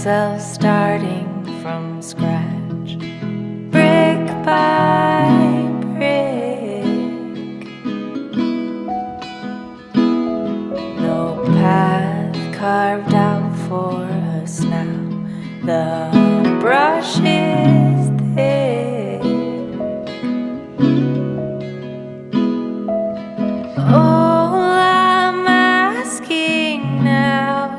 ourselves starting from scratch, brick by brick. No path carved out for us now. The brush is thick. All I'm asking now,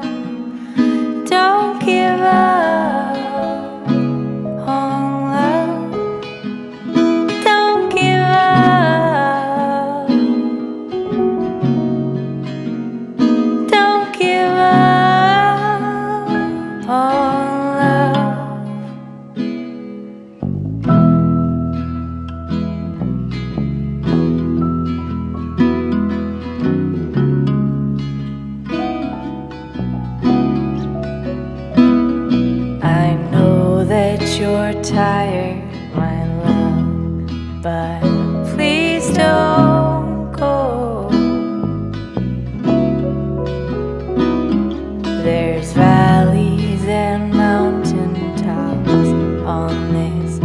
don't give up on love. Don't give up. Don't give up on love. I know that you're tired, my love, but please don't go. There's valleys and mountain tops on this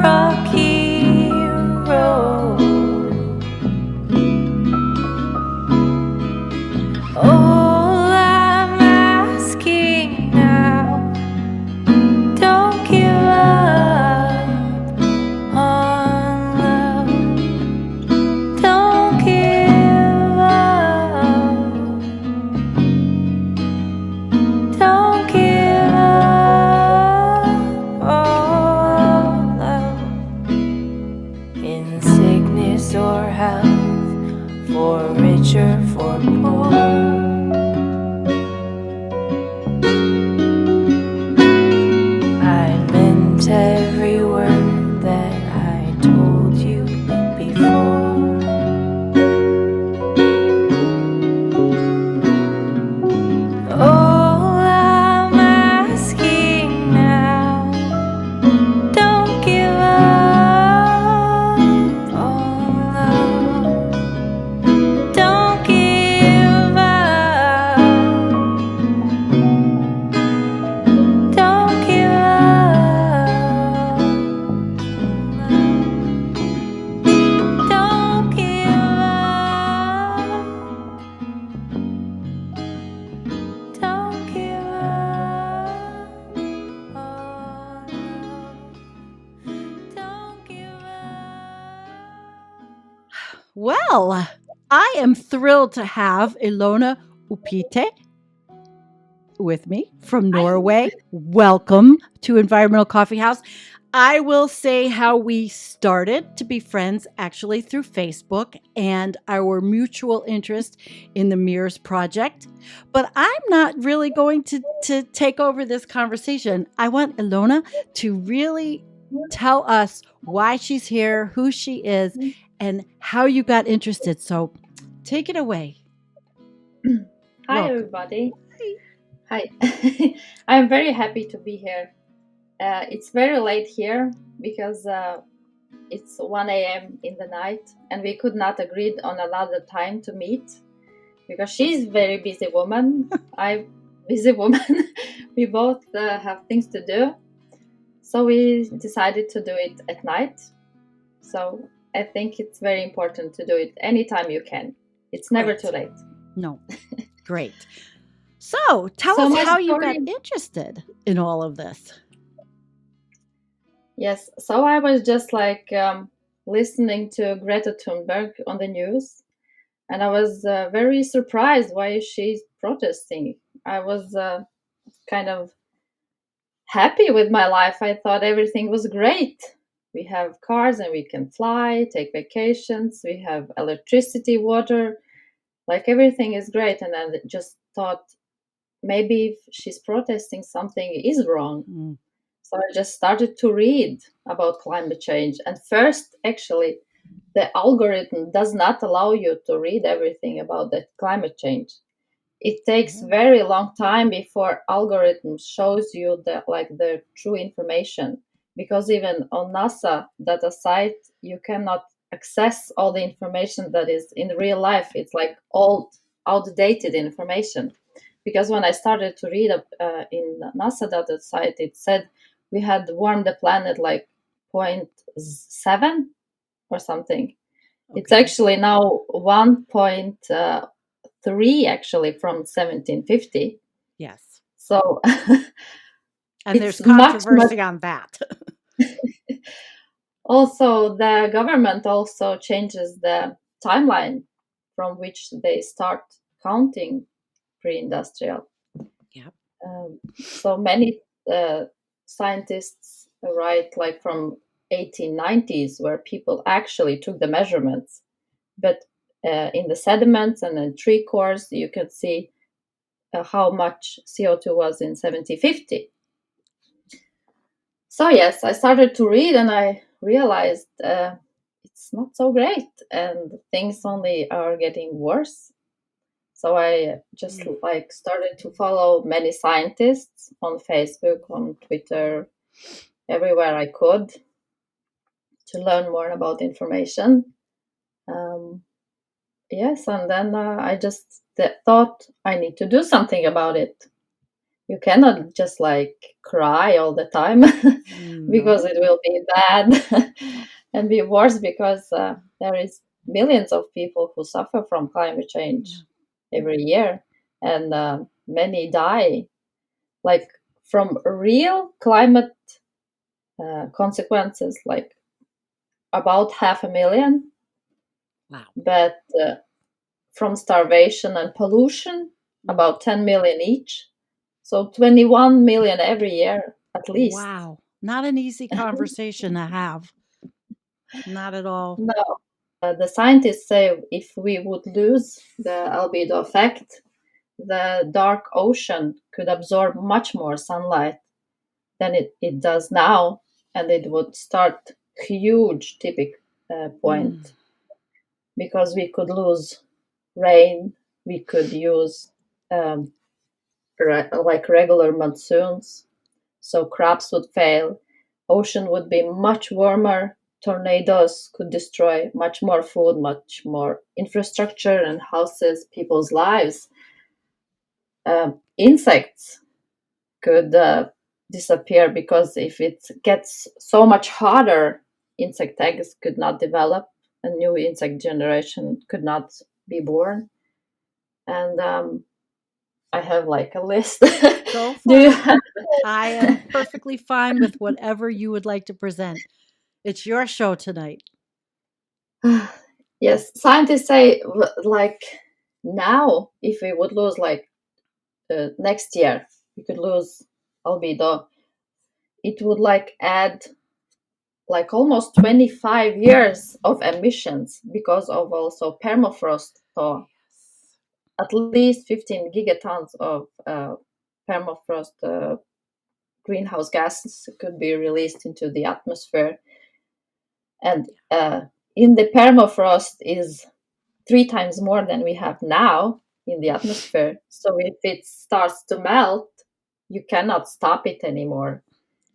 rocky road. All I'm asking now, don't give up on love. Don't give up. Don't give up on love. In sickness or health, for rich or for poor. I meant every word that I told you before. All I'm asking now, don't give up on love. Don't give up. Don't give up. Don't give up. Don't give up on love. Don't give up. Well, I am thrilled to have Ilona Upite with me from Norway. Welcome to Environmental Coffee House. I will say how we started to be friends actually through Facebook and our mutual interest in the Mirrors Project. But I'm not really going to take over this conversation. I want Ilona to really tell us why she's here, who she is, and how you got interested. So take it away. Hi, Welcome. everybody. Hi. I'm very happy to be here. It's very late here because it's 1 a.m. in the night, and we could not agree on another time to meet because she's a very busy woman. I'm busy woman. We both have things to do. So we decided to do it at night. So I think it's very important to do it anytime you can. It's never Great. too late. No. Great. So tell So us my how you got story- interested in all of this. Yes, so I was just like listening to Greta Thunberg on the news, and I was very surprised why she's protesting. I was kind of happy with my life. I thought everything was great. We have cars and we can fly, take vacations, we have electricity, water, like everything is great. And I just thought maybe if she's protesting, something is wrong. Mm. So I just started to read about climate change. And first, actually, the algorithm does not allow you to read everything about that climate change. It takes very long time before algorithm shows you the true information, because even on NASA data site you cannot access all the information that is in real life. It's like old, outdated information. because when I started to read in NASA data site, it said we had warmed the planet like 0.7 or something. Okay. It's actually now 1.3 actually from 1750. Yes. So and there's controversy on that. Also, the government also changes the timeline from which they start counting pre-industrial. Yep. So many scientists write like from 1890s where people actually took the measurements, but in the sediments and in tree cores you can see how much CO2 was in 1750. So yes, I started to read and I realized it's not so great and things only are getting worse. So I just like started to follow many scientists on Facebook, on Twitter, everywhere I could to learn more about information. Yes, and then I just thought I need to do something about it. You cannot just like cry all the time because it will be bad and be worse because there is millions of people who suffer from climate change every year, and many die like from real climate consequences, like about 500,000. Wow. But from starvation and pollution, about 10 million each. So 21 million every year, at least. Wow. Not an easy conversation to have. Not at all. No. The scientists say if we would lose the albedo effect, the dark ocean could absorb much more sunlight than it does now, and it would start huge tipping point because we could lose rain, we could use like regular monsoons, so crops would fail, ocean would be much warmer, tornadoes could destroy much more food, much more infrastructure and houses, people's lives. Insects could disappear because if it gets so much hotter, insect eggs could not develop, a new insect generation could not be born. And I have like a list. Go for it. I am perfectly fine with whatever you would like to present. It's your show tonight. Yes, scientists say like now, if we would lose like next year, we could lose albedo. It would like add like almost 25 years of emissions because of also permafrost thaw. At least 15 gigatons of permafrost greenhouse gases could be released into the atmosphere. And in the permafrost is 3 times more than we have now in the atmosphere. So if it starts to melt, you cannot stop it anymore.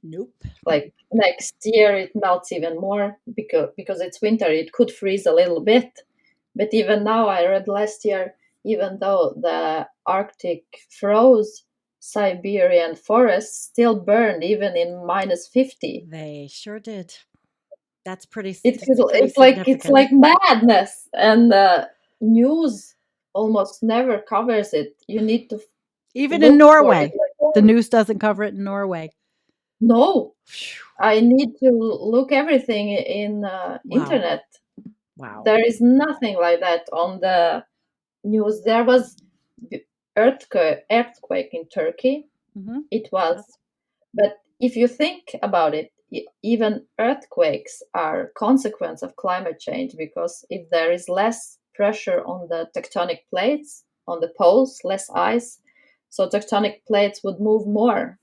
Nope. Like next year it melts even more because it's winter. It could freeze a little bit. But even now, I read last year, even though the Arctic froze, Siberian forests still burned even in minus 50. They sure did. That's pretty. It's like madness, and news almost never covers it. You need to even in Norway. The news doesn't cover it in Norway. No, I need to look everything in internet. Wow. There is nothing like that on the news. There was earthquake in Turkey. Mm-hmm. It was, but if you think about it, even earthquakes are a consequence of climate change, because if there is less pressure on the tectonic plates, on the poles, less ice, so tectonic plates would move more.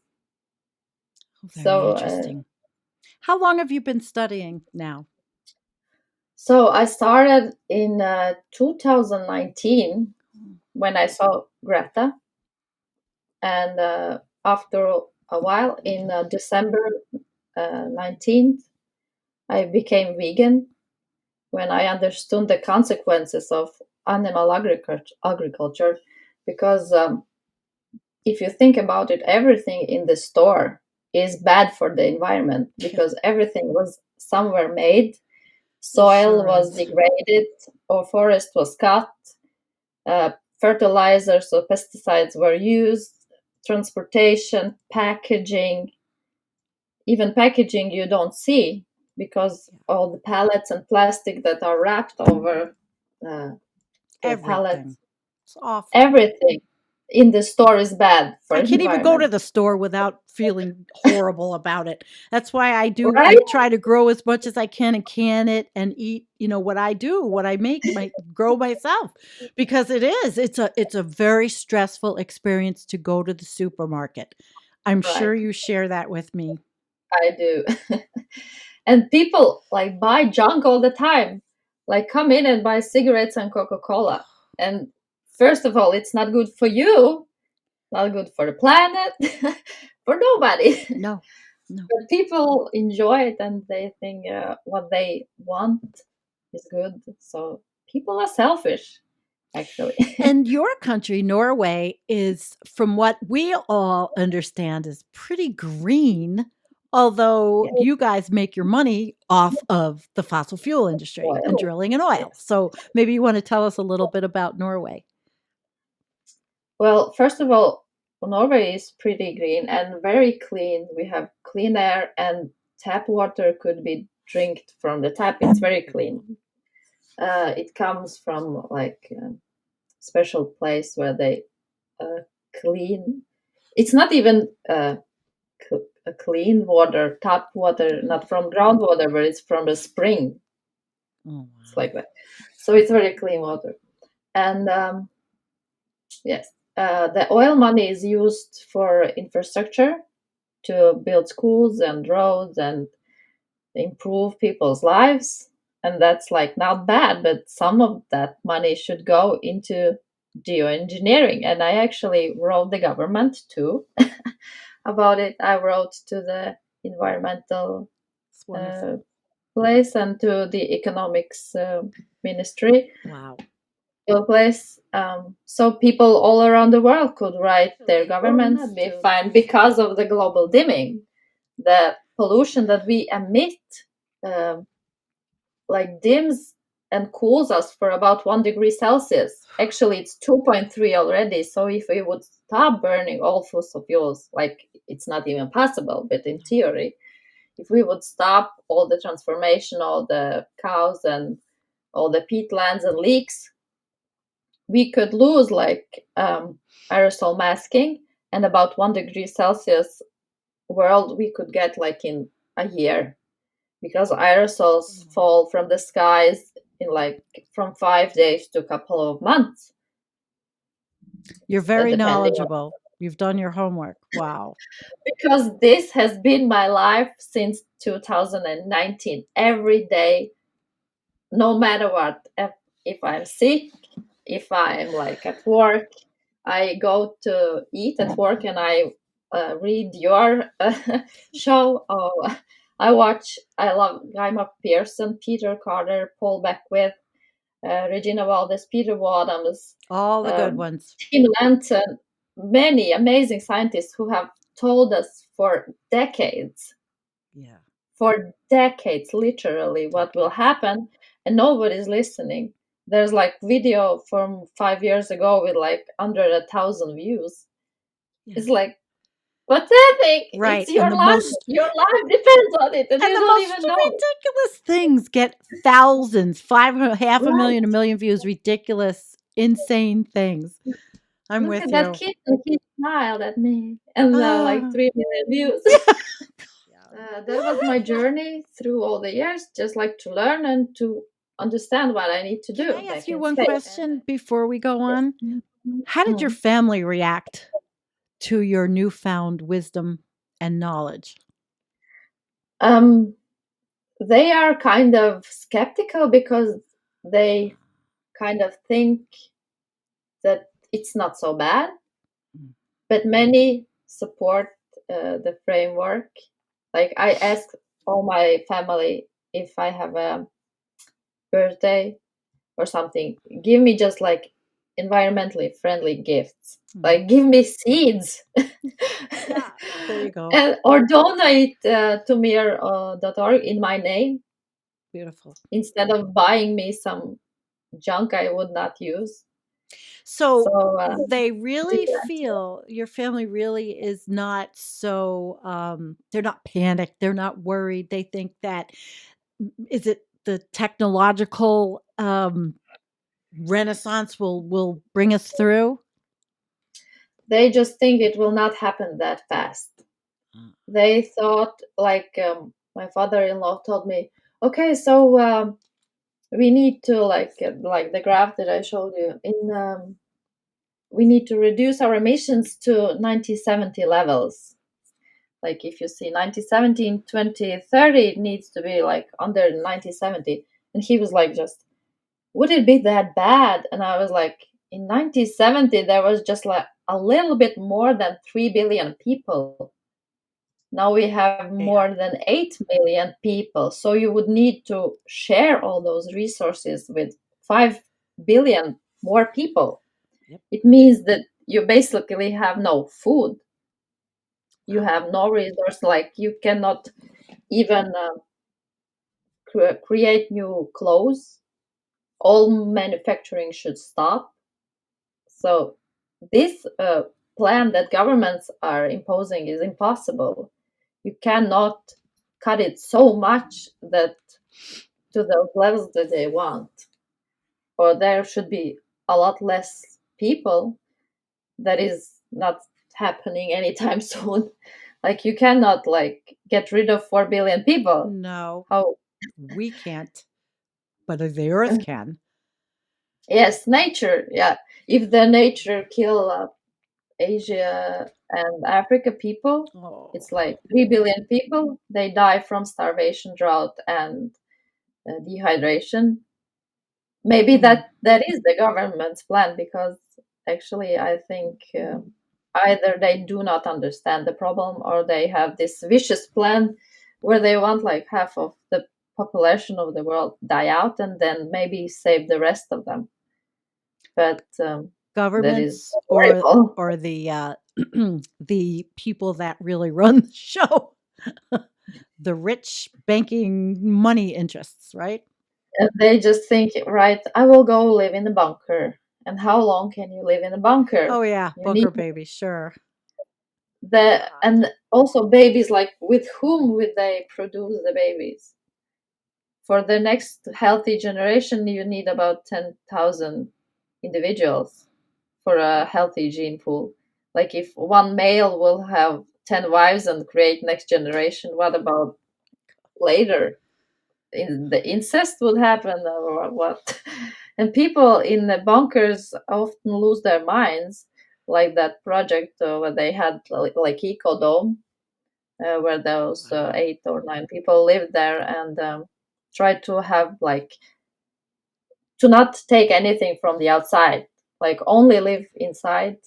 Very interesting. How long have you been studying now? So I started in 2019 when I saw Greta, and after a while, in December 19th, I became vegan when I understood the consequences of animal agriculture, because if you think about it, everything in the store is bad for the environment because everything was somewhere made, soil was degraded, or forest was cut, fertilizers or pesticides were used, transportation, packaging, even packaging you don't see because all the pallets and plastic that are wrapped over the pallets, Everything. It's awful. everything in the store is bad for I can't even go to environment. the store without feeling horrible about it. That's why I Right? try to grow as much as I can and can it and eat, what I make, grow myself because it's a very stressful experience to go to the supermarket. I'm sure Right. you share that with me. I do. And people like buy junk all the time, like come in and buy cigarettes and Coca-Cola. And first of all, it's not good for you, not good for the planet, for nobody. No. But people enjoy it and they think what they want is good. So people are selfish, actually. And your country, Norway, is, from what we all understand, is pretty green, although you guys make your money off of the fossil fuel industry and Oil. drilling and oil. So maybe you want to tell us a little bit about Norway. Well, first of all, Norway is pretty green and very clean. We have clean air and tap water could be drinked from the tap. It's very clean. It comes from like a special place where they clean. It's not even a clean water, tap water, not from groundwater, but it's from a spring. Oh, wow. It's like that. So it's very clean water. And yes, the oil money is used for infrastructure to build schools and roads and improve people's lives. And that's like not bad, but some of that money should go into geoengineering. And I actually wrote the government too about it. I wrote to the environmental place and to the economics ministry. Wow. Place, so people all around the world could write their governments be fine because of the global dimming, the pollution that we emit, like dims and cools us for about 1 degree Celsius. Actually, it's 2.3 already. So if we would stop burning all fossil fuels, like it's not even possible, but in theory, if we would stop all the transformation, all the cows and all the peatlands and leaks, we could lose like aerosol masking, and about 1 degree Celsius world we could get like in a year, because aerosols fall from the skies in like from 5 days to a couple of months. You're very knowledgeable. You've done your homework. Wow. Because this has been my life since 2019. Every day, no matter what, if I'm sick, if I'm like at work, I go to eat at work and I read your show. Oh, I love Guy Pearson, Peter Carter, Paul Beckwith, Regina Valdez, Peter Wadhams, all the good ones, Tim Lanton, many amazing scientists who have told us for decades, literally, what will happen, and nobody's listening. There's like video from 5 years ago with like under 1,000 views. It's like, pathetic. Right. It's your life. Your life depends on it, and you don't even know. Ridiculous things get thousands, half a million, a million views. Ridiculous, insane things. I'm Look with at you. that kid. The kid smiled at me, and like 3 million views. That was my journey through all the years, just like to learn and to understand what I need to do. Can I ask you one question before we go on? How did your family react to your newfound wisdom and knowledge? They are kind of skeptical because they kind of think that it's not so bad, but many support the framework. Like I ask all my family, if I have a birthday or something, give me just like environmentally friendly gifts. Like, give me seeds. Yeah, there you go. Or donate to mir.org in my name Beautiful. instead of buying me some junk I would not use. So So they do really that. feel your family really is not so they're not panicked, they're not worried. They think that is it the technological renaissance will bring us through? They just think it will not happen that fast. They thought, like, my father-in-law told me, okay, so we need to, like the graph that I showed you, we need to reduce our emissions to 1970 levels. Like, if you see 1970 in 2030, it needs to be like under 1970. And he was like, just, would it be that bad? And I was like, in 1970, there was just like a little bit more than 3 billion people. Now we have more than 8 million people. So you would need to share all those resources with 5 billion more people. Yep. It means that you basically have no food. You have no resource. Like, you cannot even create new clothes. All manufacturing should stop. So this plan that governments are imposing is impossible. You cannot cut it so much that to those levels that they want, or there should be a lot less people. That is not happening anytime soon. Like, you cannot, like, get rid of 4 billion people. No, How? we can't, but the earth can. Yes, nature. Yeah, if the nature kill Asia and Africa people, Oh, it's like 3 billion people. They die from starvation, drought, and dehydration. Maybe that is the government's plan, because actually I think either they do not understand the problem, or they have this vicious plan where they want like half of the population of the world die out and then maybe save the rest of them. But that is governments horrible. or the the people that really run the show, the rich banking money interests, right? And they just think, right, I will go live in a bunker. And how long can you live in a bunker? Oh yeah, You need bunker baby, sure. and also babies, like, with whom would they produce the babies? For the next healthy generation, you need about 10,000 individuals for a healthy gene pool. Like, if one male will have 10 wives and create next generation, what about later? The incest would happen, or what? And people in the bunkers often lose their minds, like that project where they had like Ecodome, where those 8 or 9 people lived there and tried to have, like, to not take anything from the outside, like only live inside.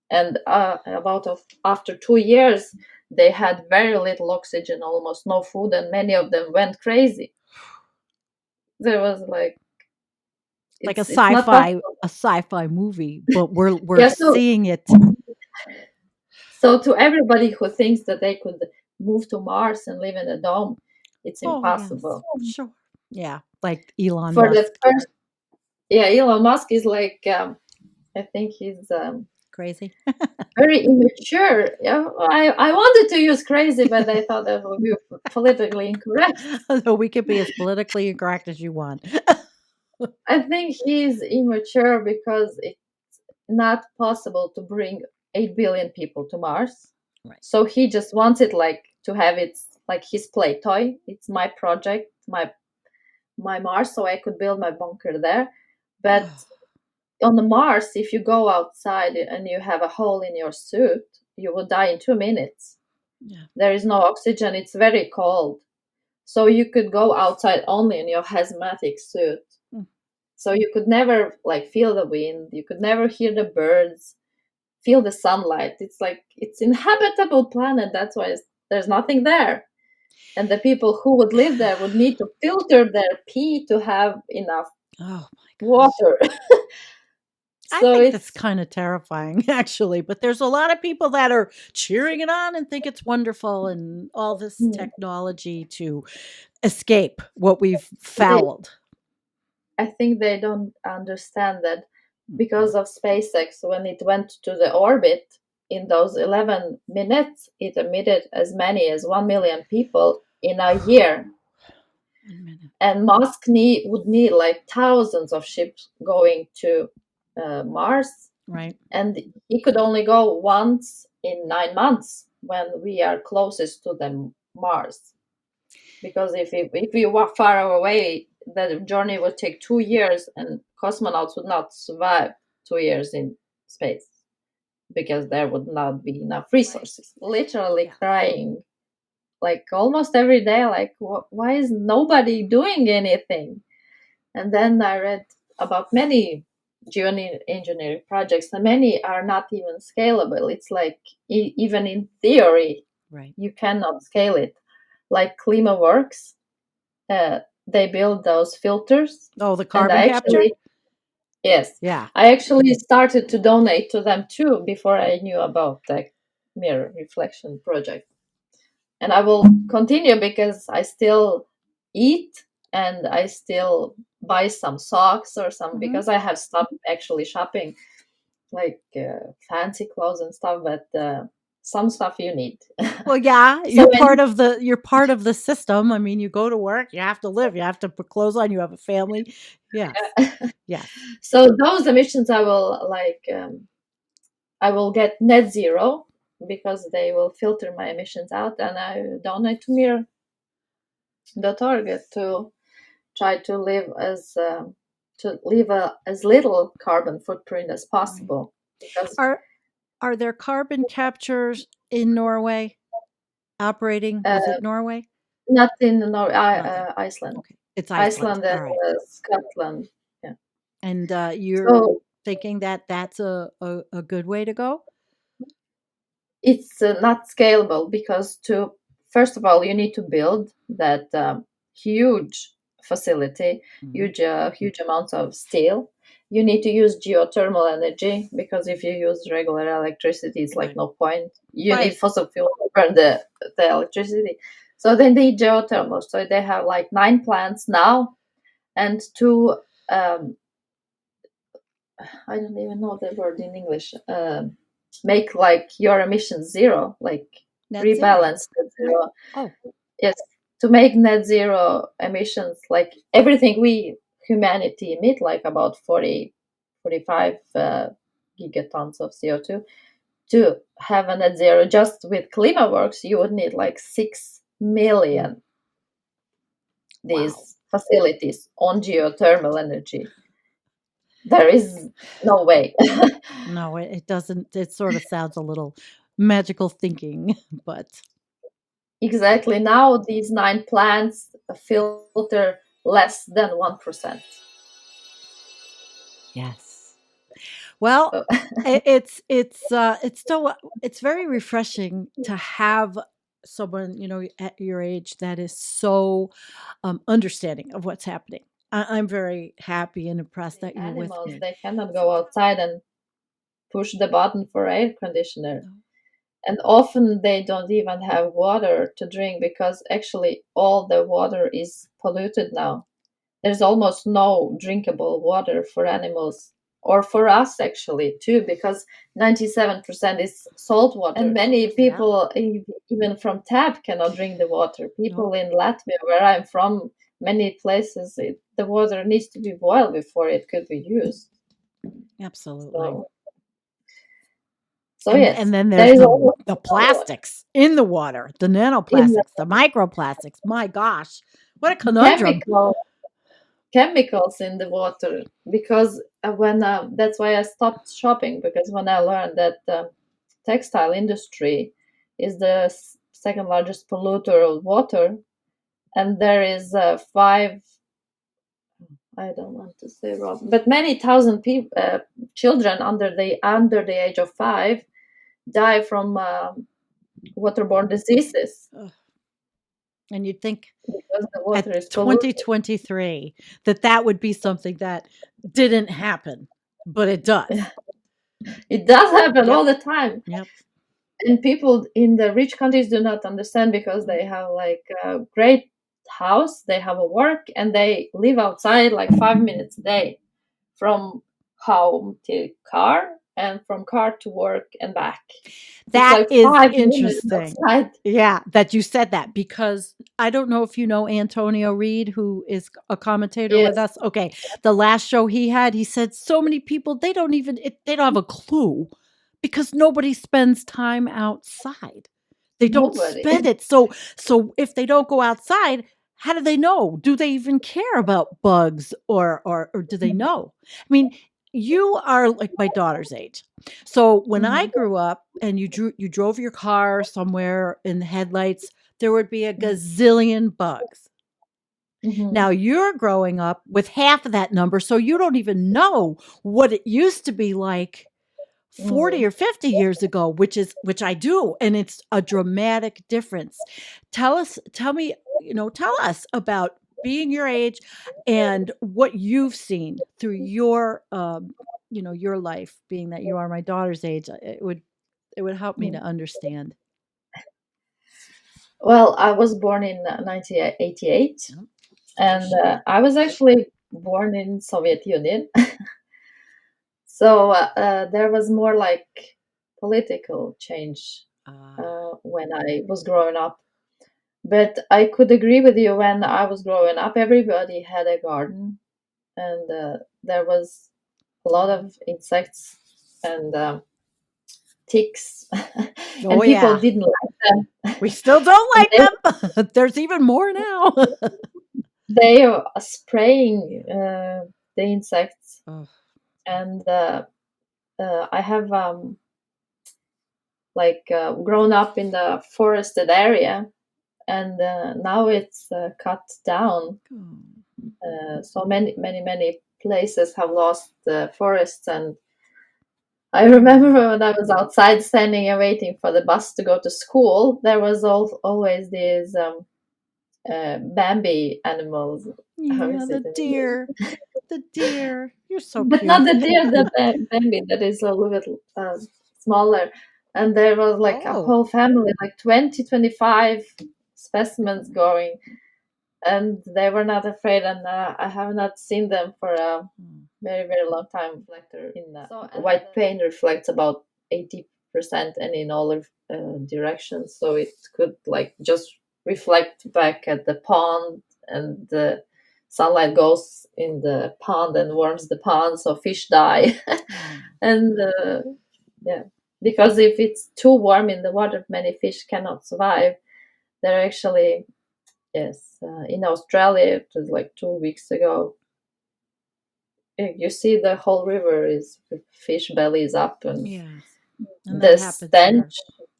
And after 2 years, they had very little oxygen, almost no food, and many of them went crazy. There was like, Like a it's not possible. sci-fi movie, but we're Yeah, so seeing it. to everybody who thinks that they could move to Mars and live in a dome, it's Oh yes, impossible. sure. Yeah, like Elon For the Musk. first, yeah, Elon Musk is like, I think he's Crazy. very immature. Yeah, I wanted to use crazy, but I thought that would be politically incorrect. So we could be as politically incorrect as you want. I think he's immature because it's not possible to bring 8 billion people to Mars. Right. So he just wants it, like, to have it like his play toy. It's my project, my Mars, so I could build my bunker there. But on the Mars, if you go outside and you have a hole in your suit, you will die in 2 minutes. Yeah. There is no oxygen. It's very cold. So you could go outside only in your hazmatic suit. So you could never, like, feel the wind. You could never hear the birds, feel the sunlight. It's like, it's inhabitable planet. That's why there's nothing there. And the people who would live there would need to filter their pee to have enough Oh my gosh. water. I So think that's it's kind of terrifying, actually. But there's a lot of people that are cheering it on and think it's wonderful and all this hmm, technology to escape what we've they, fouled. I think they don't understand that Mhm. because of SpaceX, when it went to the orbit, in those 11 minutes, it emitted as many as 1 million people in a year. 1 minute. And Musk would need like thousands of ships going to Mars, Right. and he could only go once in 9 months when we are closest to the Mars. Because if we were far away, the journey would take 2 years, and cosmonauts would not survive 2 years in space because there would not be enough resources. Literally Yeah. crying like almost every day, like why is nobody doing anything? And then I read about many geoengineering projects, and many are not even scalable. It's like even in theory, Right. you cannot scale it. Like ClimaWorks, they build those filters, Oh, the and carbon capture? yes, Yeah. I actually started to donate to them too before I knew about the mirror reflection project. And I will continue because I still eat and I still buy some socks or some, Hmm. because I have stopped actually shopping like fancy clothes and stuff, but some stuff you need. Well, yeah, So when you're part of the system. I mean, you go to work, you have to live, you have to put clothes on, you have a family. Yes. Yes. so those emissions I will I will get net zero because they will filter my emissions out, and I donate to Mirror the target to try to live as little carbon footprint as Right. possible, because Are are there carbon captures in Norway operating? Was uh, it Norway? not in Not there. Iceland, Okay. It's Iceland. And All right. Scotland. Yeah. And you're So thinking that that's a good way to go? it's not scalable because to first of all you need to build that huge facility, Mhm. huge amounts of steel. You need to use geothermal energy because if you use regular electricity, it's like Right. no point. You need Right. fossil fuel to burn the electricity. So they need geothermal. So they have like 9 plants now, and two. Um, I don't even know the word in English. Make like your emissions zero, like Net zero. rebalance net zero. Oh, Yes, to make net zero emissions, like everything we humanity emit, like about 45 gigatons of CO2, to have a net zero just with ClimaWorks, you would need like 6 million wow. these facilities on geothermal energy. There is no way. No, it doesn't. It sort of sounds a little magical thinking, but Exactly. Now these 9 plants filter less than 1%. yes. Well, So, it's still it's very refreshing to have someone, at your age that is so understanding of what's happening. I'm very happy and impressed that you're with animals, me. they cannot go outside and push the button for air conditioner. No. And often they don't even have water to drink because actually all the water is polluted now. There's almost no drinkable water for animals or for us actually too, because 97% is salt water, and many Yeah. people even from tap cannot drink the water. No. People in Latvia, where I'm from, many places the water needs to be boiled before it could be used. Absolutely. So so And yes, and then there there's is the almost the no plastics in the water, the in the nanoplastics, the microplastics. My gosh, what a conundrum. chemical chemicals in the water, because when that's why I stopped shopping, because when I learned that textile industry is the second largest polluter of water, and there is five, I don't want to say wrong, but many thousand people, children under the age of 5 die from waterborne diseases Ugh. And you'd think because the water at is polluted. 2023 that would be something that didn't happen. But it does. It does happen Yep. all the time. Yep. And people in the rich countries do not understand because they have like a great house, they have a work, and they live outside like 5 minutes a day from home to car and from car to work and back. It's That like is 5 minutes interesting. outside. Yeah, that you said that, because I don't know if you know Antonio Reed, who is a commentator with Yes, us. Okay, the last show he had, he said so many people, they don't even they don't have a clue because nobody spends time outside. They don't nobody. spend it. So if they don't go outside, how do they know? Do they even care about bugs, or do they know? I mean, you are like my daughter's age. So when I Mhm, grew up and you drove your car somewhere in the headlights, there would be a mhm, gazillion bugs. Now mhm, you're growing up with half of that number, so you don't even know what it used to be like 40 mhm, or 50 years ago, which I do, and it's a dramatic difference. Tell me, tell us about being your age and what you've seen through your your life, being that you are my daughter's age. It would help me to mhm. understand. Well, I was born in 1988, Yep. and I was actually born in Soviet Union. So there was more like political change Ah, when I was growing up. But I could agree with you, when I was growing up, everybody had a garden, and there was a lot of insects and ticks, oh and people yeah, didn't like them. we still don't And like them. There's even more now. they are spraying the insects, Oh, and I have grown up in the forested area, and now it's cut down. oh. So many places have lost the forests, and I remember when I was outside standing and waiting for the bus to go to school, there was always these Bambi animals. How Yeah, is it the in English? deer. The deer. You're so But not cute. the deer, the Bambi that is a little bit smaller. And there was like a Oh. whole family, like 20, 25 specimens going, and they were not afraid. And I have not seen them for a Mm. very, very long time. Reflector in white paint reflects about 80% and in all directions. So it could like just reflect back at the pond, and the sunlight goes in the pond and warms the pond, so fish die. Oh. And yeah, because if it's too warm in the water, many fish cannot survive. They're actually, yes, in Australia, it was like 2 weeks ago. You see the whole river is with fish bellies up, and Yes. And that the happens here. stench,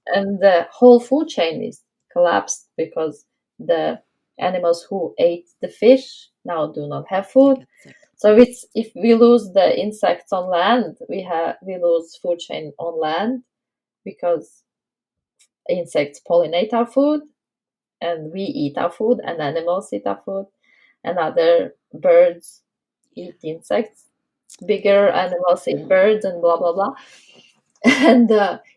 and the whole food chain is collapsed because the animals who ate the fish now do not have They food. get sick. So it's, if we lose the insects on land, we lose food chain on land, because insects pollinate our food, and we eat our food, and animals eat our food, and other birds eat insects. Bigger animals eat birds, and blah blah blah. And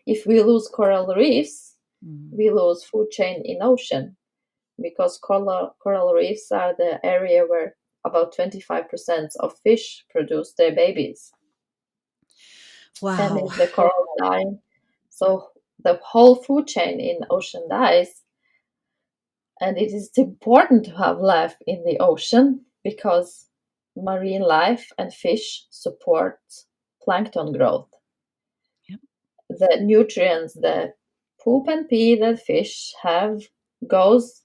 if we lose coral reefs, Mm. we lose food chain in ocean, because coral reefs are the area where about 25% of fish produce their babies. And Wow. if the coral die, so the whole food chain in ocean dies. And it is important to have life in the ocean, because marine life and fish support plankton growth. Yep. The nutrients that poop and pee that fish have goes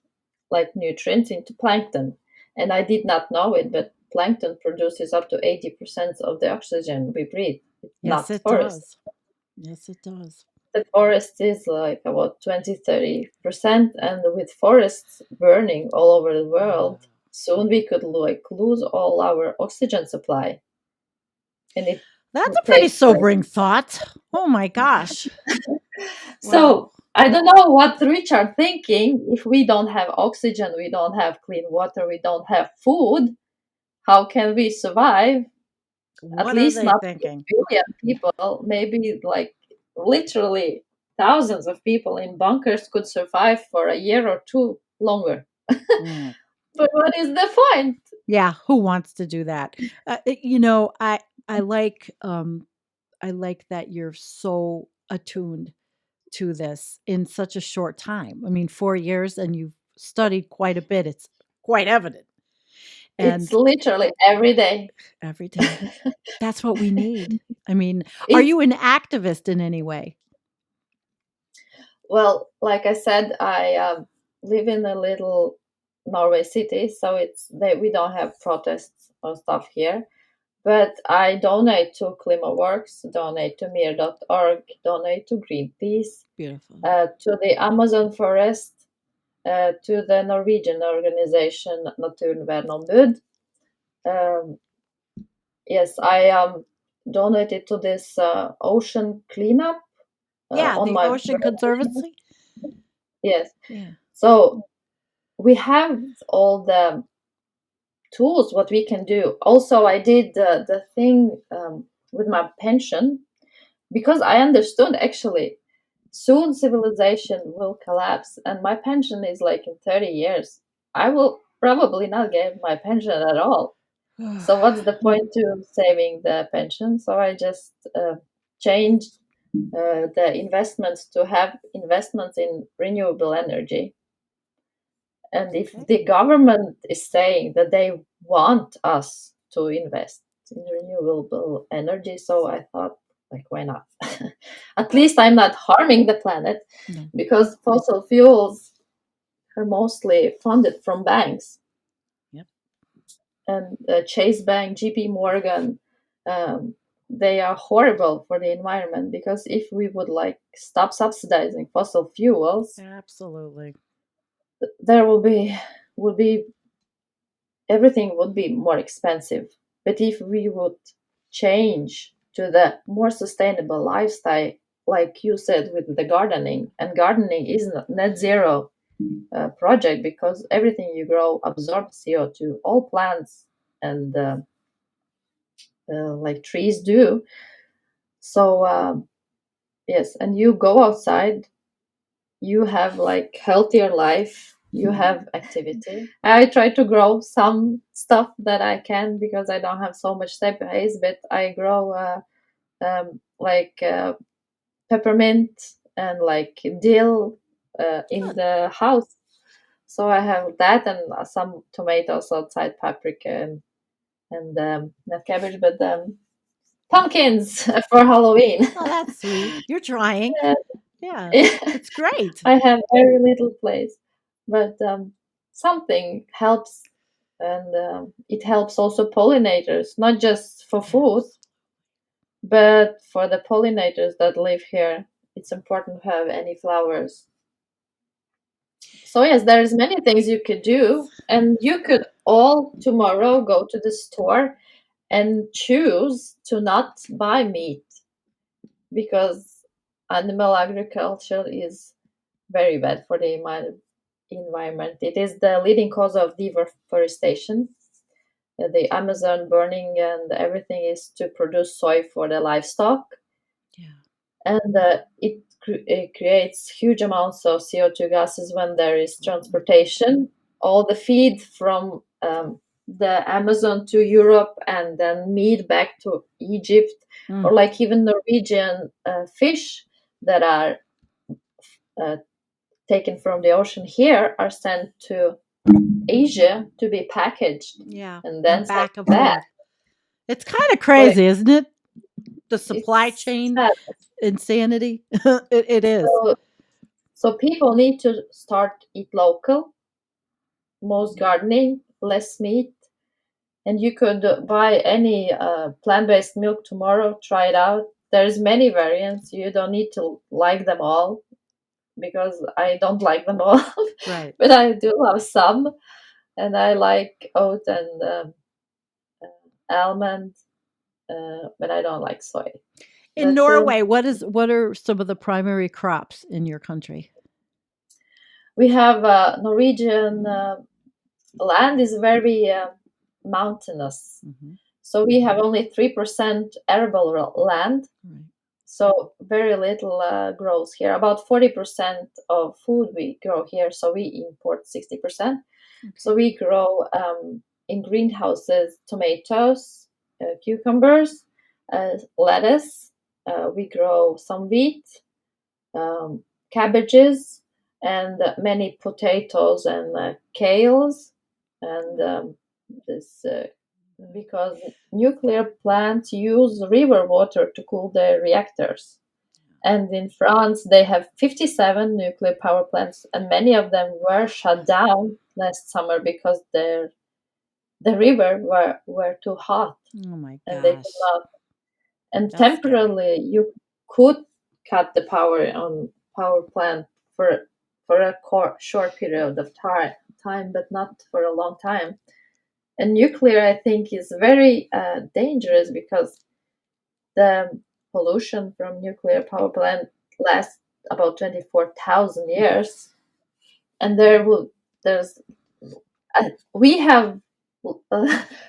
like nutrients into plankton. And I did not know it, but plankton produces up to 80% of the oxygen we breathe. It's Yes, not it forest. does. Yes, it does. The forest is like about 20-30%, and with forests burning all over the Wow. world, soon we could like lose all our oxygen supply, and it That's would a pretty take like, sobering thought. Oh my gosh. Wow. so I don't know what the rich are thinking. If we don't have oxygen, we don't have clean water, we don't have food, how can we survive? at What are least they not thinking? 1 billion people, maybe like literally thousands of people in bunkers could survive for a year or two longer. Mm. But what is the point? Yeah, who wants to do that? I like I like that you're so attuned to this in such a short time. I mean, 4 years and you've studied quite a bit. It's quite evident. It's And literally every day. every day. That's what we need. I mean, are It's you an activist in any way? well, like I said, I live in a little Norway city, so it's that we don't have protests or stuff here. But I donate to Climaworks, donate to Mir.org, donate to Greenpeace, Beautiful. to the Amazon forest, to the Norwegian organization Naturvernonbud. Um, yes, I donated to this ocean cleanup Yeah, on the my Ocean Conservancy. yes. Yeah. So we have all the tools what we can do. Also, I did the thing with my pension because I understood actually soon civilization will collapse and my pension is like in 30 years. I will probably not get my pension at all. So what's the point to saving the pension? So I just changed the investments to have investments in renewable energy. And if Okay. the government is saying that they want us to invest in renewable energy, so I thought, like, why not? At least I'm not harming the planet No. because fossil fuels are mostly funded from banks. Yep. And Chase Bank, JP Morgan, um, they are horrible for the environment because if we would like stop subsidizing fossil fuels, Absolutely. there would be everything would be more expensive. But if we would change to the more sustainable lifestyle, like you said with the gardening, and gardening is not net zero project because everything you grow absorbs CO2. All plants and like trees do. So yes, and you go outside, you have like healthier life, you have activity. I try to grow some stuff that I can because I don't have so much space, but I grow like peppermint and like dill in Good. the house. So I have that and some tomatoes outside, paprika and not cabbage, but pumpkins for Halloween. Oh, that's sweet. You're trying. Uh, Yeah. It's great. I have very little place, but something helps, and it helps also pollinators, not just for food, Yes. but for the pollinators that live here. It's important to have any flowers. So yes, there's many things you could do, and you could all tomorrow go to the store and choose to not buy meat because animal agriculture is very bad for the environment. It is the leading cause of deforestation. The Amazon burning and everything is to produce soy for the livestock, Yeah. and it creates huge amounts of CO2 gases when there is transportation. All the feed from the Amazon to Europe and then meat back to Egypt, Mm. or like even Norwegian fish that are uh, taken from the ocean here are sent to Asia to be packaged Yeah. and And then sent back and back. forth. It's kind of But crazy, isn't it? The supply it's chain sad. insanity. It is. So, so people need to start eat local, most gardening, less meat, and you could buy any plant-based milk tomorrow. Try it out. There's many variants. You don't need to like them all because I don't like them all, Right. but I do love some, and I like oat and almond, but I don't like soy. In But Norway, what are some of the primary crops in your country? we have Norwegian land is very mountainous, Mhm. So we have only 3% arable land. Right. So very little grows here. About 40% of food we grow here. So we import 60%. Okay. So we grow in greenhouses tomatoes, cucumbers, lettuce. We grow some wheat, cabbages, and many potatoes and kales. And this because nuclear plants use river water to cool their reactors. And in France, they have 57 nuclear power plants, and many of them were shut down last summer because the river were too hot Oh my and they could gosh. not. And That's scary. temporarily, you could cut the power on power plant for a short period of time, but not for a long time. And nuclear, I think, is very dangerous because the pollution from nuclear power plant lasts about 24,000 years, and we have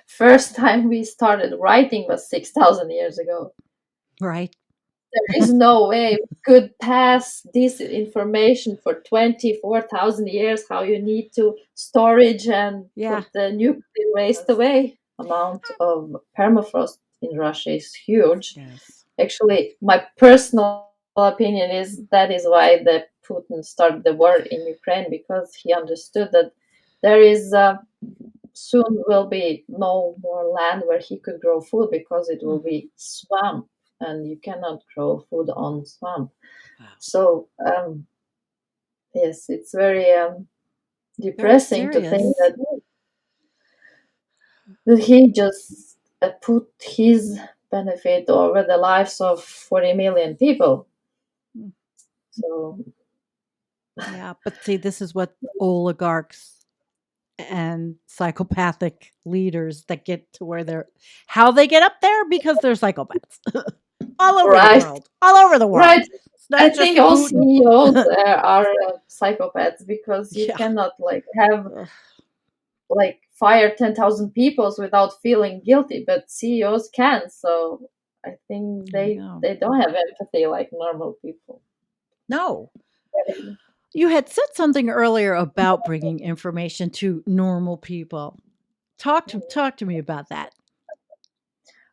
first time we started writing was 6,000 years ago. Right. There is no way we could pass this information for 24,000 years, how you need to storage and Yeah. put the nuclear waste away. Amount of permafrost in Russia is huge. Yes. Actually, my personal opinion is that is why the Putin started the war in Ukraine, because he understood that there is soon will be no more land where he could grow food because it will be swamp, and you cannot grow food on swamp. Wow. So yes, it's very depressing to think serious. that he just put his benefit over the lives of 40 million people. So Yeah, but see, this is what oligarchs and psychopathic leaders that get to where they're how they get up there because they're psychopaths all over Right. the world, all over the world. Right. It's not I just think all Putin. CEOs are psychopaths, because you Yeah. cannot have Ugh. fire 10,000 people without feeling guilty, but CEOs can. So I think There you they go. don't have empathy like normal people. No. You had said something earlier about bringing information to normal people. Talk to me about that.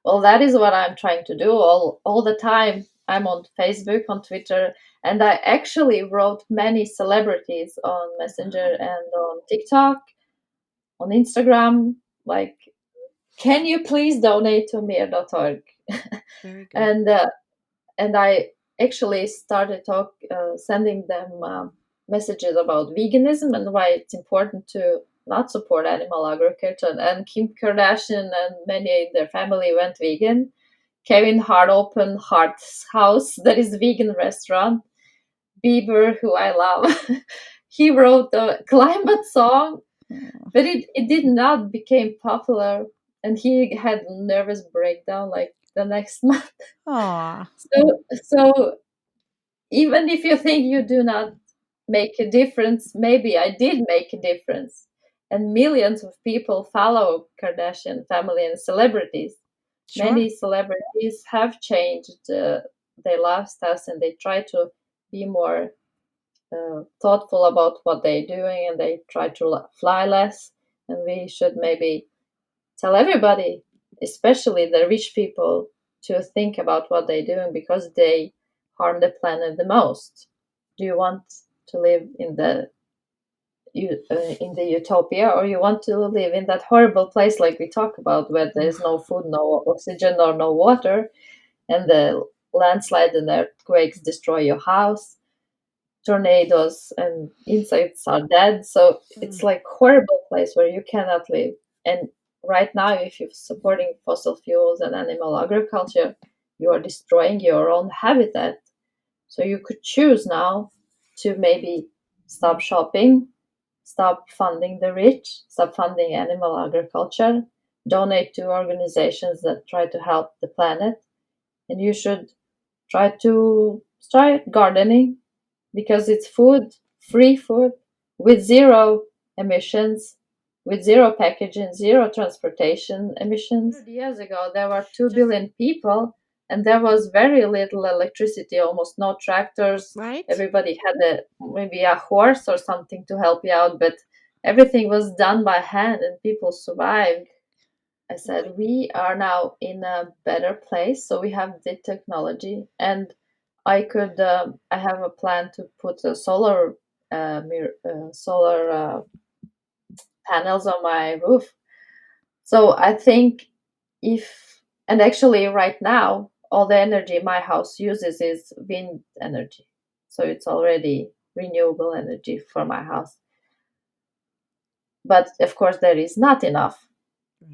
Well, that is what I'm trying to do all the time. I'm on Facebook, on Twitter, and I actually wrote many celebrities on Messenger and on TikTok, on Instagram, like, can you please donate to mir.org? Very good. And I actually started sending them messages about veganism and why it's important to not support animal agriculture. And Kim Kardashian and many in their family went vegan. Kevin Hart opened Hart's House, that is a vegan restaurant. Bieber, who I love, he wrote a climate song, but it did not become popular, and he had a nervous breakdown like the next month. Aw. So even if you think you do not make a difference, maybe I did make a difference. And millions of people follow Kardashian family and celebrities. Sure. Many celebrities have changed their lifestyles, and they try to be more thoughtful about what they're doing, and they try to fly less. And we should maybe tell everybody, especially the rich people, to think about what they're doing, because they harm the planet the most. Do you want to live in the utopia, or you want to live in that horrible place like we talk about, where there's no food, no oxygen, or no water, and the landslide and earthquakes destroy your house, tornadoes and insects are dead? So it's like horrible place where you cannot live. And right now, if you're supporting fossil fuels and animal agriculture, you are destroying your own habitat. So you could choose now to maybe stop shopping, stop funding the rich, stop funding animal agriculture, donate to organizations that try to help the planet, and you should try to start gardening, because it's food, free food, with zero emissions, with zero packaging, zero transportation emissions. 100 years ago, there were 2 billion people, and there was very little electricity, almost no tractors. Right. Everybody had maybe a horse or something to help you out, but everything was done by hand, and people survived. I said, we are now in a better place, so we have the technology, and I have a plan to put a solar panels on my roof. So I think and actually right now, all the energy my house uses is wind energy. So it's already renewable energy for my house. But of course, there is not enough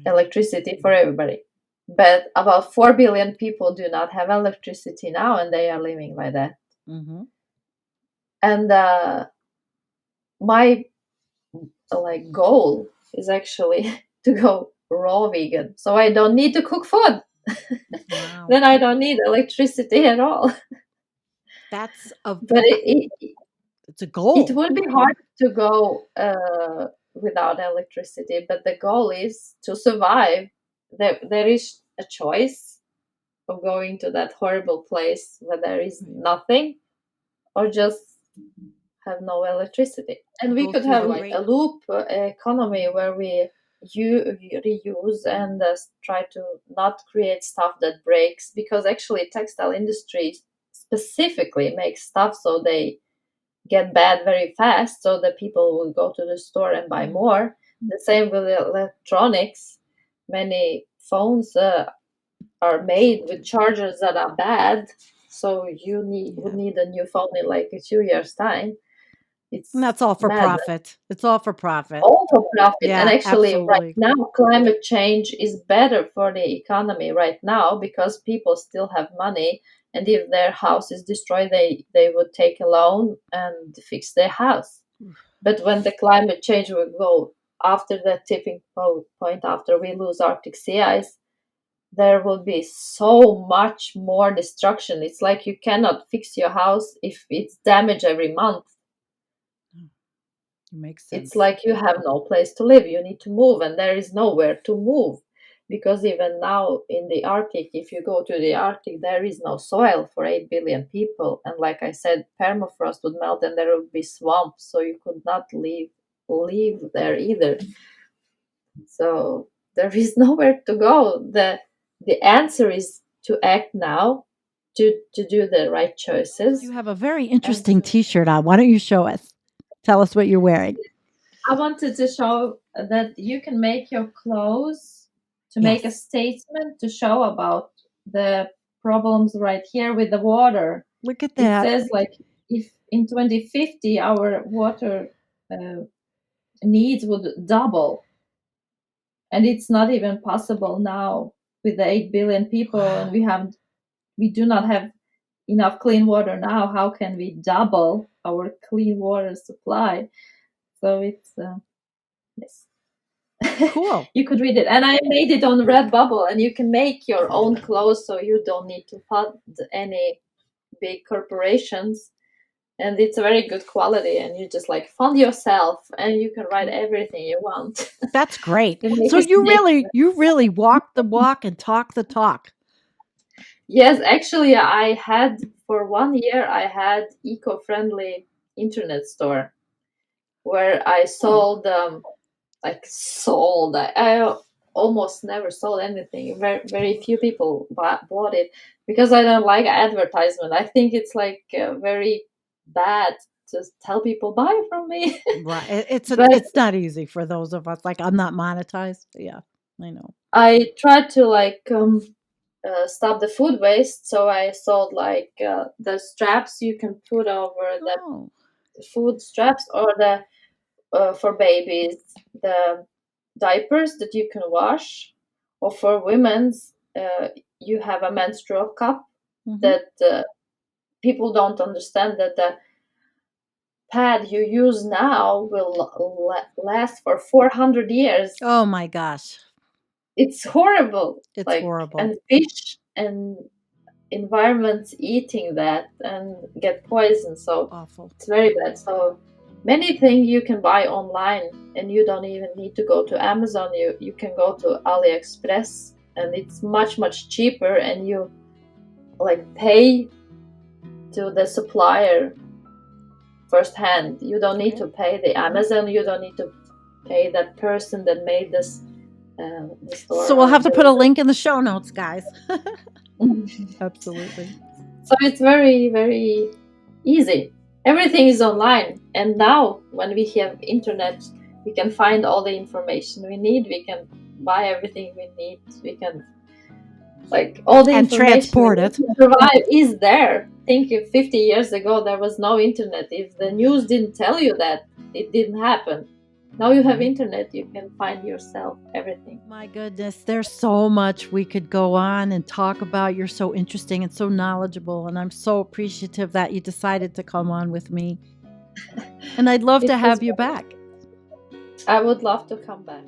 electricity for everybody. But about 4 billion people do not have electricity now, and they are living like that. Mm-hmm. And my goal is actually to go raw vegan, so I don't need to cook food. Wow. Then I don't need electricity at all. But it's a goal. It would be hard to go without electricity, but the goal is to survive. There is a choice of going to that horrible place where there is nothing, or just have no electricity. And we could have like a loop economy where we reuse and try to not create stuff that breaks, because actually textile industry specifically makes stuff so they get bad very fast, so that people will go to the store and buy more. The same with electronics. Many phones are made with chargers that are bad, so would need a new phone in like a 2 years time. And that's all for profit. It's all for profit. All for profit. Yeah, and actually, absolutely. right now, climate change is better for the economy right now, because people still have money. And if their house is destroyed, they would take a loan and fix their house. But when the climate change will go after the tipping point, after we lose Arctic sea ice, there will be so much more destruction. It's like you cannot fix your house if it's damaged every month. Makes sense. It's like you have no place to live. You need to move, and there is nowhere to move, because even now in the Arctic, if you go to the Arctic, there is no soil for 8 billion people. And like I said, permafrost would melt and there would be swamps, so you could not live there either. So there is nowhere to go. The answer is to act now, to do the right choices. You have a very interesting T-shirt on. Why don't you show us? Tell us what you're wearing. I wanted to show that you can make your clothes to make a statement, to show about the problems right here with the water. Look at that. It says like, if in 2050 our water needs would double, and it's not even possible now with the 8 billion people. And we do not have enough clean water now. How can we double our clean water supply? So it's yes. Cool. You could read it, and I made it on Redbubble, and you can make your own clothes, so you don't need to fund any big corporations. And it's a very good quality, and you just like fund yourself, and you can write everything you want. That's great. So you really walk the walk and talk the talk. Yes, actually, I had for 1 year eco-friendly internet store where I sold. I almost never sold anything. Very, very few people bought it, because I don't like advertisement. I think it's like very bad to tell people buy from me. Right. It's not easy for those of us. Like, I'm not monetized. Yeah, I know. I tried to stop the food waste, so I sold like the straps you can put over the food straps, or the for babies, the diapers that you can wash, or for women's, you have a menstrual cup that people don't understand that the pad you use now will last for 400 years. Oh my gosh. It's horrible. It's horrible. And fish and environments eating that and get poisoned. So awful. It's very bad. So many things you can buy online, and you don't even need to go to Amazon. You can go to AliExpress, and it's much cheaper, and you like pay to the supplier firsthand. You don't need to pay the Amazon. You don't need to pay that person that made this. The store. So we'll have to put a link in the show notes, guys. Absolutely. So it's very easy. Everything is online, and now when we have internet, we can find all the information we need. We can buy everything we need. We can like all the and information transport it. Survive is there. Think if 50 years ago there was no internet. If the news didn't tell you that, it didn't happen. Now you have internet, you can find yourself everything. My goodness, there's so much we could go on and talk about. You're so interesting and so knowledgeable, and I'm so appreciative that you decided to come on with me. And I'd love to have you back. I would love to come back.